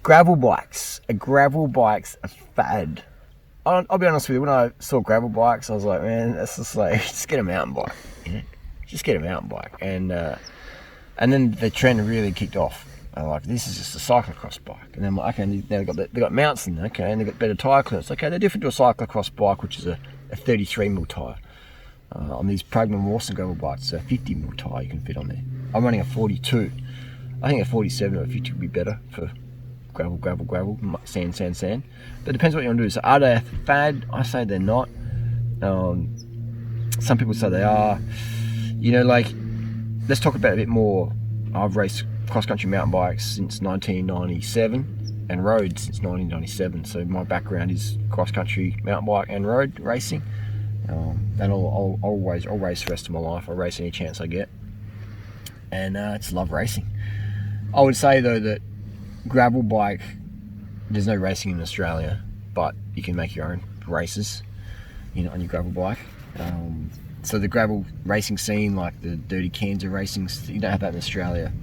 Gravel bikes. A gravel bike's a fad. I'll be honest with you, when I saw gravel bikes, I was like, man, that's just like, just get a mountain bike, you know? Just get a mountain bike. And then the trend really kicked off. I'm like, this is just a cyclocross bike. And then I'm like, okay, now they got Mawson, okay, and they've got better tyre clearance. Okay, they're different to a cyclocross bike, which is a 33mm tyre. On these Pragma Mawson gravel bikes, it's a 50mm tyre you can fit on there. I'm running a 42. I think a 47 or a 50 would be better for gravel, sand. But it depends what you want to do. So are they a fad? I say they're not. Some people say they are. You know, like, let's talk about it a bit more. I've raced cross-country mountain bikes since 1997 and road since 1997. So my background is cross-country mountain bike and road racing. And I'll race the rest of my life. I'll race any chance I get. And I just love racing. I would say, though, that gravel bike, there's no racing in Australia, but you can make your own races, you know, on your gravel bike. So the gravel racing scene, like the Dirty Kansas racing, you don't have that in Australia.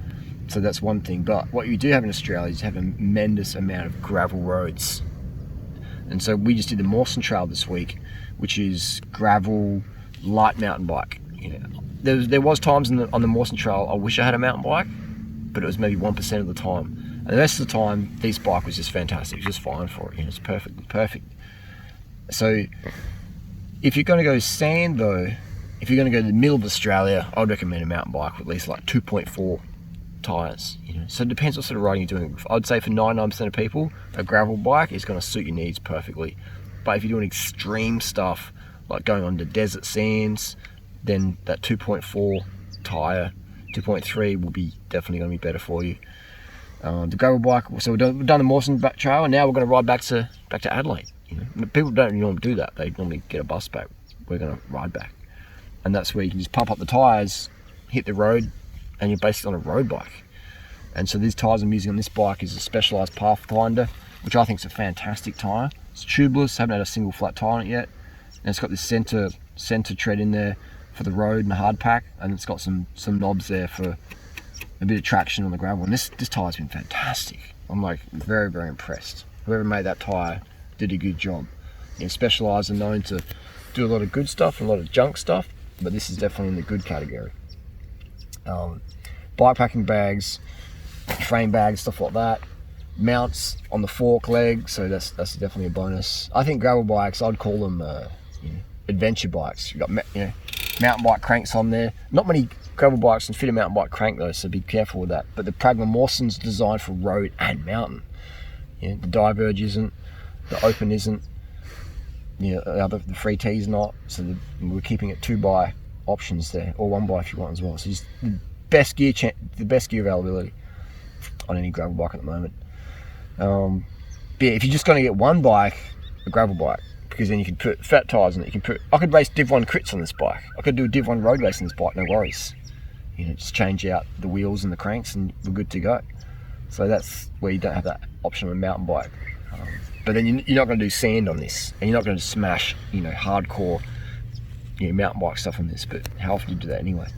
So that's one thing. But what you do have in Australia is you have a tremendous amount of gravel roads. And so we just did the Mawson Trail this week, which is gravel light mountain bike. You know, there was times on the Mawson Trail I wish I had a mountain bike, but it was maybe 1% of the time. And the rest of the time, this bike was just fantastic. It was just fine for it. You know, it's perfect. So if you're going to go sand, though, if you're going to go to the middle of Australia, I'd recommend a mountain bike with at least like 2.4 tyres. You know, so it depends what sort of riding you're doing. I'd say for 99% of people, a gravel bike is going to suit your needs perfectly. But if you're doing extreme stuff, like going on the desert sands, then that 2.4 tyre, 2.3 will be definitely going to be better for you. The gravel bike, so we've done the Mawson Trail, and now we're going to ride back to Adelaide. You know, people don't normally do that. They normally get a bus back. We're going to ride back, and that's where you can just pump up the tyres, hit the road, and you're basically on a road bike. And so these tyres I'm using on this bike is a Specialized Pathfinder, which I think is a fantastic tyre. It's tubeless, haven't had a single flat tyre on it yet, and it's got this centre tread in there for the road and the hard pack, and it's got some knobs there for a bit of traction on the gravel. And this tyre's been fantastic. I'm like very, very impressed. Whoever made that tyre did a good job. You know, Specialized are known to do a lot of good stuff and a lot of junk stuff, but this is definitely in the good category. Bikepacking bags, frame bags, stuff like that. Mounts on the fork leg, so that's definitely a bonus. I think gravel bikes, I'd call them adventure bikes. You've got mountain bike cranks on there. Not many gravel bikes can fit a mountain bike crank though, so be careful with that. But the Pragma Mawson's designed for road and mountain. You know, the Diverge isn't, the Open isn't, the Free T's not. So we're keeping it 2x options there, or 1x if you want as well. So just the best gear availability on any gravel bike at the moment. But yeah, if you're just going to get one bike, a gravel bike, because then you can put fat tyres on it. I could race Div 1 crits on this bike. I could do a Div 1 road race on this bike, no worries. You know, just change out the wheels and the cranks and we're good to go. So that's where you don't have that option of a mountain bike. But then you're not going to do sand on this, and you're not going to smash, hardcore, mountain bike stuff on this. But how often do you do that anyway?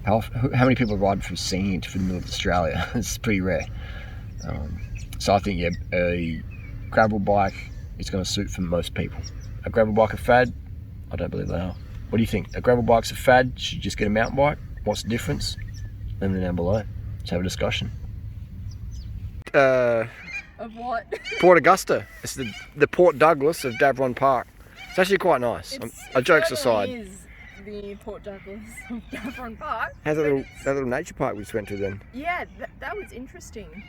How many people ride through sand for the middle of Australia? It's pretty rare. So I think a gravel bike is going to suit for most people. A gravel bike a fad? I don't believe they are. What do you think? A gravel bike's a fad? Should you just get a mountain bike? What's the difference? Let me know down below. Let's have a discussion. Of what? Port Augusta. It's the Port Douglas of Davron Park. It's actually quite nice. Jokes aside. It is the Port Douglas of Davron Park. How's that little nature park we just went to then? Yeah, that was interesting.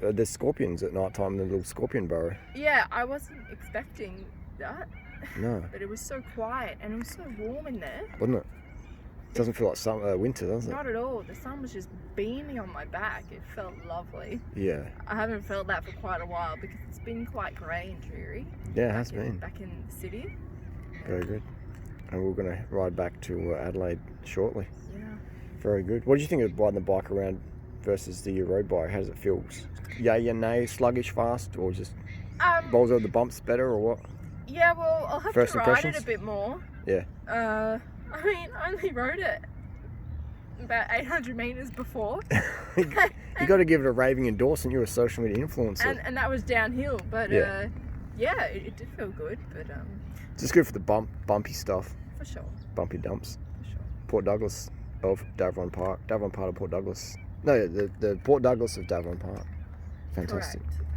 There's scorpions at night time in the little scorpion burrow. Yeah, I wasn't expecting that. No. But it was so quiet and it was so warm in there. Wasn't it? It doesn't feel like winter, does it? Not at all. The sun was just beaming on my back. It felt lovely. Yeah. I haven't felt that for quite a while because it's been quite grey and dreary. Yeah, it has been. Back in the city. Very good. And we're going to ride back to Adelaide shortly. Yeah. Very good. What do you think of riding the bike around versus the road bike? How does it feel? Yay and nay, sluggish, fast, or just bowls over the bumps better, or what? Yeah, well, I'll have First to ride impressions? it a bit more. Yeah. I only rode it about 800 meters before. You got to give it a raving endorsement. You're a social media influencer. And that was downhill, but Yeah. it did feel good, but Just good for the bumpy stuff, for sure, bumpy dumps. for sure. Port Douglas of Davron Park. Davron Park of Port Douglas. No, the Port Douglas of Davron Park. Fantastic. Correct.